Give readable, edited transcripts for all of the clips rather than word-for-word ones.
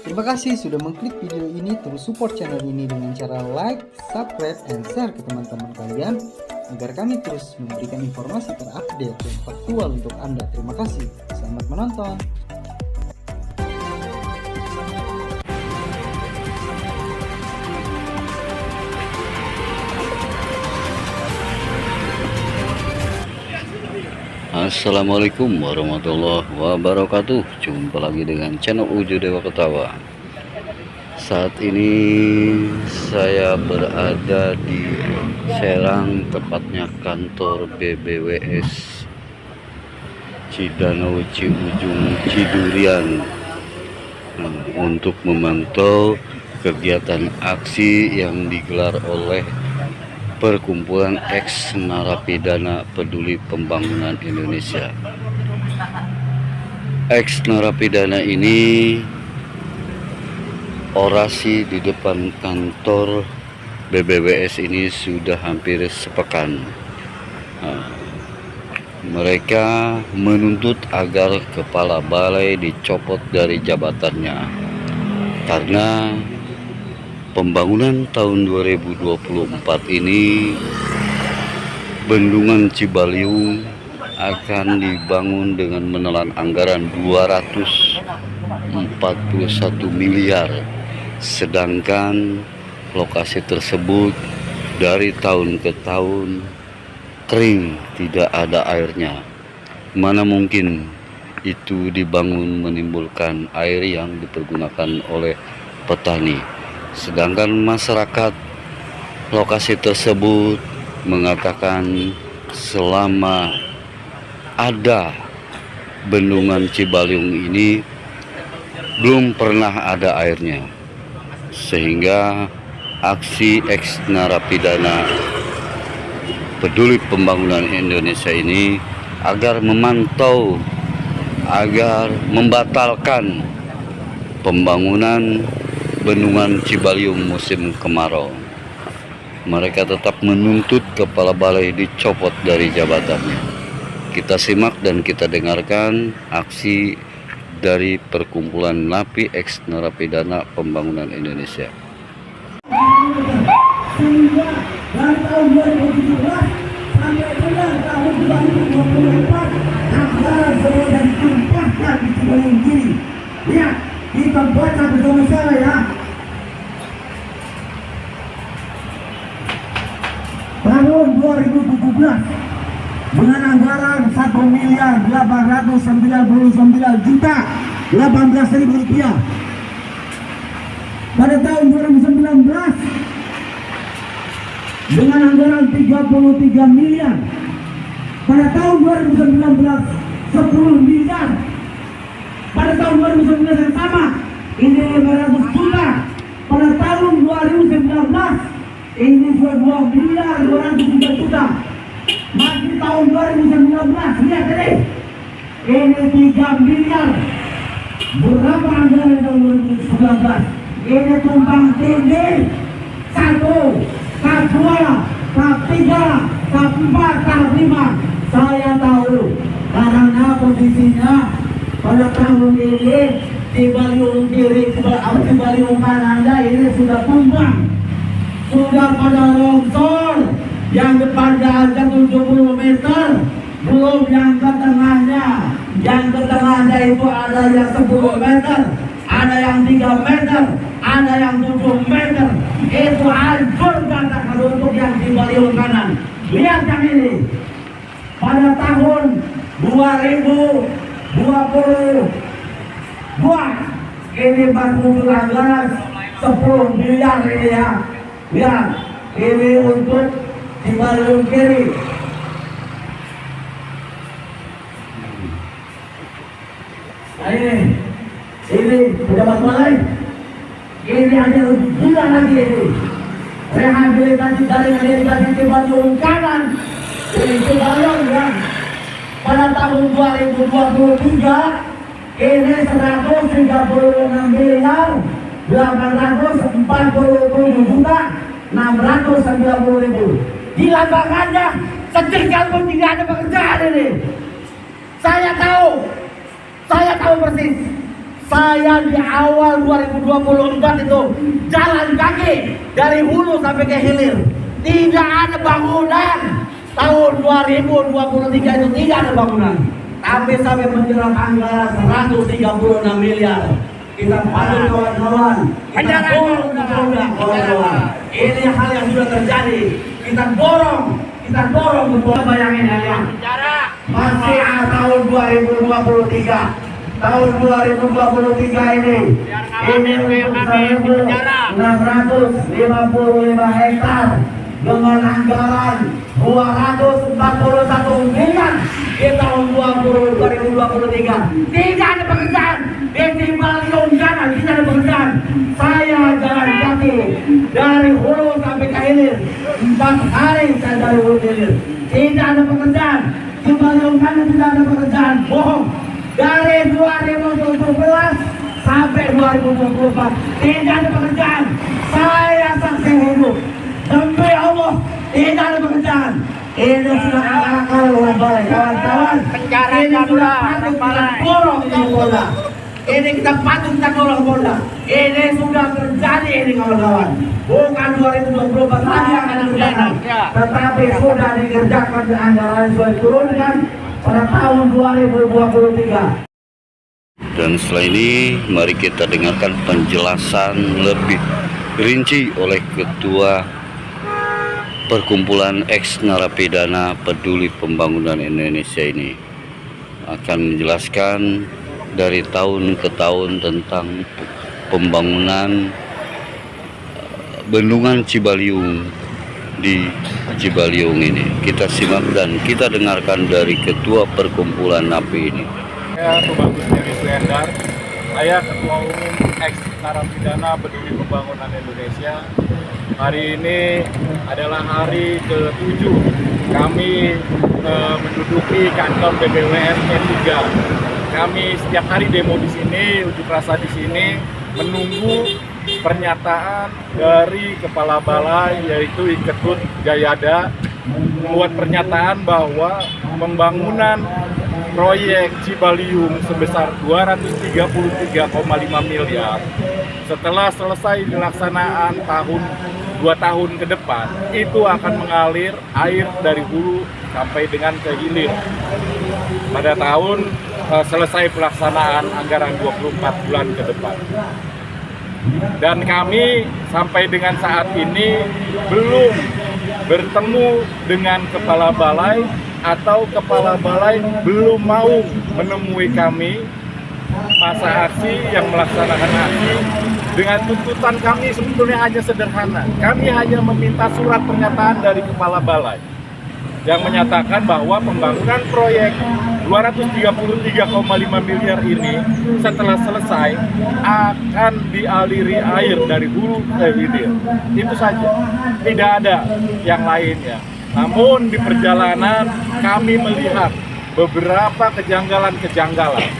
Terima kasih sudah mengklik video ini. Terus support channel ini dengan cara like, subscribe, dan share ke teman-teman kalian agar kami terus memberikan informasi terupdate dan faktual untuk Anda. Terima kasih. Selamat menonton. Assalamualaikum warahmatullahi wabarakatuh. Jumpa lagi dengan channel Uju Dewa Ketawa. Saat ini saya berada di Serang, tepatnya kantor BBWS Cidanau Ciujung Cidurian, untuk memantau kegiatan aksi yang digelar oleh Perkumpulan Eks Narapidana Peduli Pembangunan Indonesia. Eks narapidana ini orasi di depan kantor BBWS ini sudah hampir sepekan. Mereka menuntut agar kepala balai dicopot dari jabatannya karena pembangunan tahun 2024 ini Bendungan Cibaliung akan dibangun dengan menelan anggaran 241 miliar, sedangkan lokasi tersebut dari tahun ke tahun kering, tidak ada airnya. Mana mungkin itu dibangun menimbulkan air yang dipergunakan oleh petani, sedangkan masyarakat lokasi tersebut mengatakan selama ada Bendungan Cibaliung ini belum pernah ada airnya, sehingga aksi eks narapidana Peduli Pembangunan Indonesia ini agar memantau, agar membatalkan pembangunan Bendungan Cibaliung musim kemarau. Mereka tetap menuntut kepala balai dicopot dari jabatannya. Kita simak dan kita dengarkan aksi dari Perkumpulan Napi Eks Narapidana Pembangunan Indonesia. Sehingga dari tahun 2017 sampai dengan tahun 2024 anggaran sudah ditumpahkan di Cibaliung kiri. Lihat, kita baca bersama-sama ya. Tahun 2017 dengan anggaran 1.899.018.000 rupiah. Pada tahun 2019 dengan anggaran 33 miliar. Pada tahun 2019 10 miliar. Pada tahun 2019 yang sama ini 500 juta. Pada tahun 2019 ini 2 miliar 203 juta. Masih tahun 2019 lihat ini 3 miliar. Berapa anggaran tahun 2019? Ini tumpang tindih 1, tahap 2, tahap 3, tahap 4, tahap 5. Saya tahu karena posisinya pada tahun ini Cibaliung kiri, Cibaliung kanannya ini sudah tumbang, sudah pada longsor. Yang depannya aja 70 meter, belum yang ke tengahnya. Yang ke tengahnya itu ada yang 10 meter, ada yang 3 meter, ada yang 7 meter. Itu hancur katakan untuk yang Cibaliung kanan. Lihat yang ini. Pada tahun 2022 ini baru anggaran 10 miliar ini ya. Lihat, ini untuk Cibaliung kiri. Nah ini pejabat balai. Ini ada lebih gila lagi ini. Rehabilitasi dari rehabilitasi Cibaliung kanan. Ini Cibaliung ya. Pada tahun 2023 ini 136 miliar 847 juta 690.000. Di lapangannya secercah pun tidak ada pekerjaan ini. Saya tahu persis. Saya di awal 2024 itu jalan kaki dari hulu sampai ke hilir. Tidak ada bangunan. Tahun 2023 itu tidak ada bangunan. Tapi sampai menjelang anggaran 136 miliar. Kita patut kawan-kawan. Kita dorong kawan-kawan. Ini hal yang sudah terjadi. Kita dorong betul. Bayangin ya. Masih tahun 2023. Tahun 2023 ini 655 hektar dengan anggaran 241 miliar di tahun 2023. Tidak ada pekerjaan di Cibaliung sana, tidak ada pekerjaan. Saya jalan kaki dari hulu sampai ke hilir 4 hari saya dari hulu ke hilir. Tidak ada pekerjaan. Cibaliung sana tidak ada pekerjaan. Bohong. Dari 2017 sampai 2024 tidak ada pekerjaan. Saya saksi hidup. Demi Allah tidak ada pekerjaan. Ini sudah kawan-kawan. Ini sudah patut kita dorong ke Polda. Ini kita patut kita dorong Polda. Ini sudah terjadi ini kawan-kawan. Bukan 2024 lagi yang akan datang, tetapi sudah dikerjakan anggaran sudah diturunkan pada tahun 2023. Dan setelah ini mari kita dengarkan penjelasan lebih rinci oleh Ketua Perkumpulan Eks Narapidana Peduli Pembangunan Indonesia ini. Akan menjelaskan dari tahun ke tahun tentang pembangunan bendungan Cibaliung di Cibaliung ini. Kita simak dan kita dengarkan dari Ketua Perkumpulan NAPI ini. Saya Tubagus Diri Suendar, saya Ketua Umum Eks Narapidana Peduli Pembangunan Indonesia. Hari ini adalah hari ke-7 kami menduduki kantor BBWS P3. Kami setiap hari demo di sini, unjuk rasa di sini, menunggu pernyataan dari Kepala Balai yaitu Iketut Jayada membuat pernyataan bahwa pembangunan proyek Cibaliung sebesar 233,5 miliar setelah selesai dilaksanaan 2 tahun ke depan itu akan mengalir air dari hulu sampai dengan ke hilir pada tahun selesai pelaksanaan anggaran 24 bulan ke depan. Dan kami sampai dengan saat ini belum bertemu dengan Kepala Balai atau Kepala Balai belum mau menemui kami masa aksi yang melaksanakan aksi dengan tuntutan kami sebetulnya hanya sederhana. Kami hanya meminta surat pernyataan dari Kepala Balai yang menyatakan bahwa pembangunan proyek 233,5 miliar ini setelah selesai akan dialiri air dari hulu ke hilir. Itu saja, tidak ada yang lainnya. Namun di perjalanan kami melihat beberapa kejanggalan-kejanggalan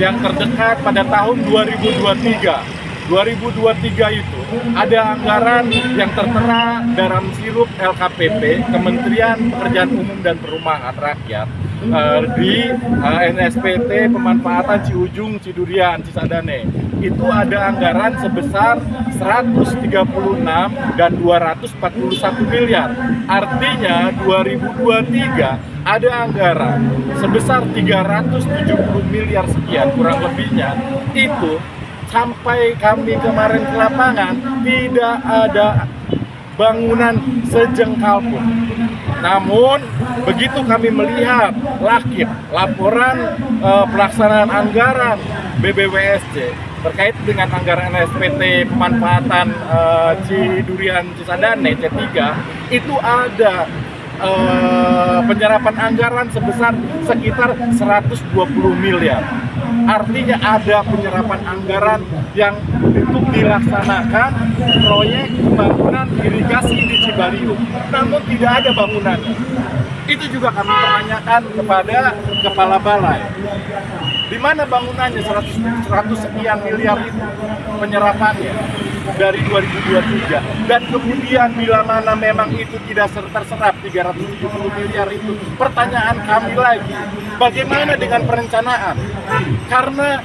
yang terdekat pada tahun 2023. 2023 itu ada anggaran yang tertera dalam sirup LKPP Kementerian Pekerjaan Umum dan Perumahan Rakyat di NSPT pemanfaatan Ciujung, Cidurian, Cisadane. Itu ada anggaran sebesar 136 dan 241 miliar. Artinya 2023 ada anggaran sebesar 370 miliar sekian kurang lebihnya. Itu sampai kami kemarin ke lapangan tidak ada bangunan sejengkal pun. Namun begitu kami melihat laporan pelaksanaan anggaran BBWSC terkait dengan anggaran NSPT pemanfaatan Cidurian Cisadane C3 itu ada penyerapan anggaran sebesar sekitar 120 miliar. Artinya ada penyerapan anggaran yang untuk dilaksanakan proyek pembangunan irigasi di Cibaliung, namun tidak ada bangunan. Itu juga kami pertanyakan kepada Kepala Balai. Di mana bangunannya 100 sekian miliar itu penyerapannya dari 2023, dan kemudian bila mana memang itu tidak terserap 370 miliar itu, pertanyaan kami lagi, bagaimana dengan perencanaan? Karena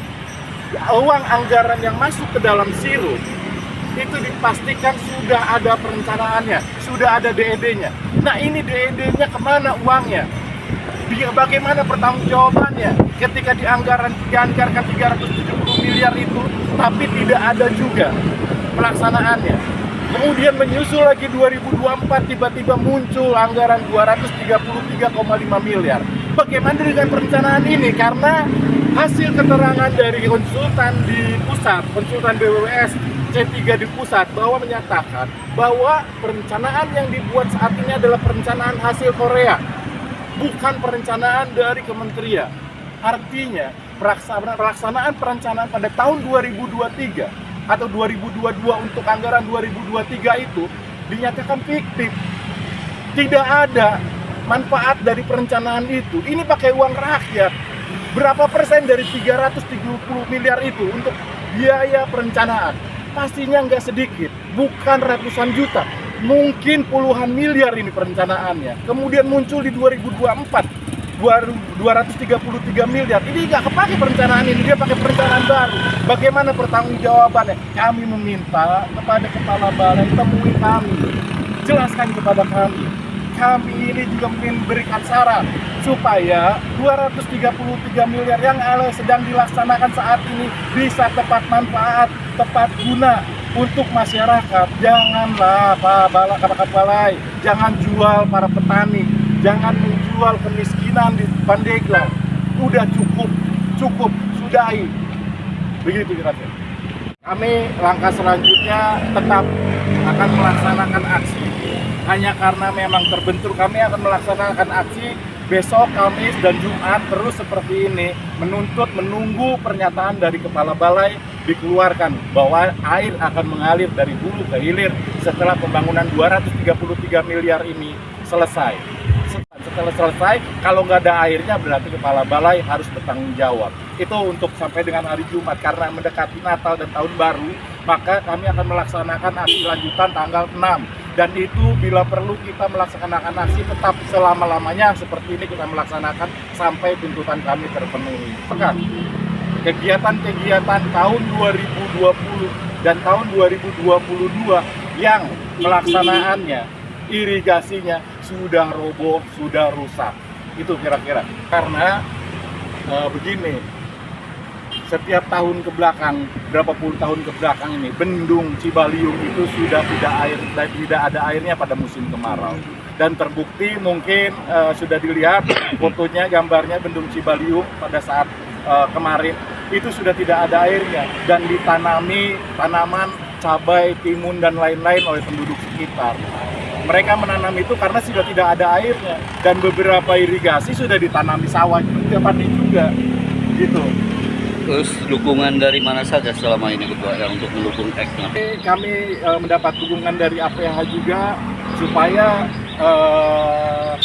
uang anggaran yang masuk ke dalam sirup itu dipastikan sudah ada perencanaannya, sudah ada DED-nya. Nah ini DED-nya kemana uangnya? Bagaimana pertanggungjawabannya ketika dianggarkan 370 miliar itu, tapi tidak ada juga pelaksanaannya. Kemudian menyusul lagi 2024 tiba-tiba muncul anggaran 233,5 miliar. Bagaimana dengan perencanaan ini? Karena hasil keterangan dari konsultan di pusat, konsultan BWS C3 di pusat bahwa menyatakan bahwa perencanaan yang dibuat saat ini adalah perencanaan hasil Korea, bukan perencanaan dari kementerian. Artinya pelaksanaan perencanaan pada tahun 2023 atau 2022 untuk anggaran 2023 itu dinyatakan fiktif. Tidak ada manfaat dari perencanaan itu. Ini pakai uang rakyat. Berapa persen dari 370 miliar itu untuk biaya perencanaan? Pastinya nggak sedikit, bukan ratusan juta, mungkin puluhan miliar ini perencanaannya. Kemudian muncul di 2024 233 miliar. Ini nggak kepake perencanaan ini, dia pakai perencanaan baru. Bagaimana pertanggungjawabannya? Kami meminta kepada kepala balai temui kami, jelaskan kepada kami. Kami ini juga memberikan saran supaya 233 miliar yang sedang dilaksanakan saat ini bisa tepat manfaat, tepat guna untuk masyarakat. Janganlah Pak Balai, jangan jual para petani, jangan menjual kemiskinan di Pandeglang. Udah cukup, sudahi. Begitu kira-kira. Kami langkah selanjutnya tetap akan melaksanakan aksi. Hanya karena memang terbentur, kami akan melaksanakan aksi besok, Kamis, dan Jumat terus seperti ini, menunggu pernyataan dari Kepala Balai dikeluarkan bahwa air akan mengalir dari hulu ke hilir setelah pembangunan 233 miliar ini selesai. Setelah selesai, kalau nggak ada airnya berarti Kepala Balai harus bertanggung jawab. Itu untuk sampai dengan hari Jumat, karena mendekati Natal dan Tahun Baru, maka kami akan melaksanakan aksi lanjutan tanggal 6. Dan itu bila perlu kita melaksanakan aksi tetap selama-lamanya seperti ini kita melaksanakan sampai tuntutan kami terpenuhi. Pekan kegiatan-kegiatan tahun 2020 dan tahun 2022 yang pelaksanaannya, irigasinya sudah roboh, sudah rusak. Itu kira-kira. Karena begini, setiap tahun ke belakang, berapa puluh tahun ke belakang ini, bendung Cibaliung itu sudah tidak ada airnya pada musim kemarau. Dan terbukti mungkin sudah dilihat fotonya, gambarnya bendung Cibaliung pada saat kemarin itu sudah tidak ada airnya dan ditanami tanaman cabai, timun dan lain-lain oleh penduduk sekitar. Mereka menanam itu karena sudah tidak ada airnya, dan beberapa irigasi sudah ditanami sawah juga, gitu. Terus dukungan dari mana saja selama ini Ketua yang untuk mendukung X-nya? Kami mendapat dukungan dari APH juga supaya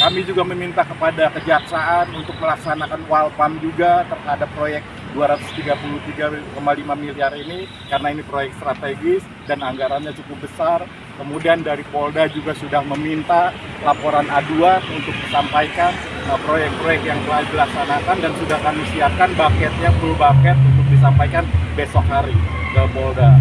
kami juga meminta kepada Kejaksaan untuk melaksanakan walpam juga terhadap proyek 233,5 miliar ini karena ini proyek strategis dan anggarannya cukup besar. Kemudian dari Polda juga sudah meminta laporan aduan untuk disampaikan proyek-proyek yang telah dilaksanakan dan sudah kami siapkan bucketnya, full bucket untuk disampaikan besok hari ke Polda.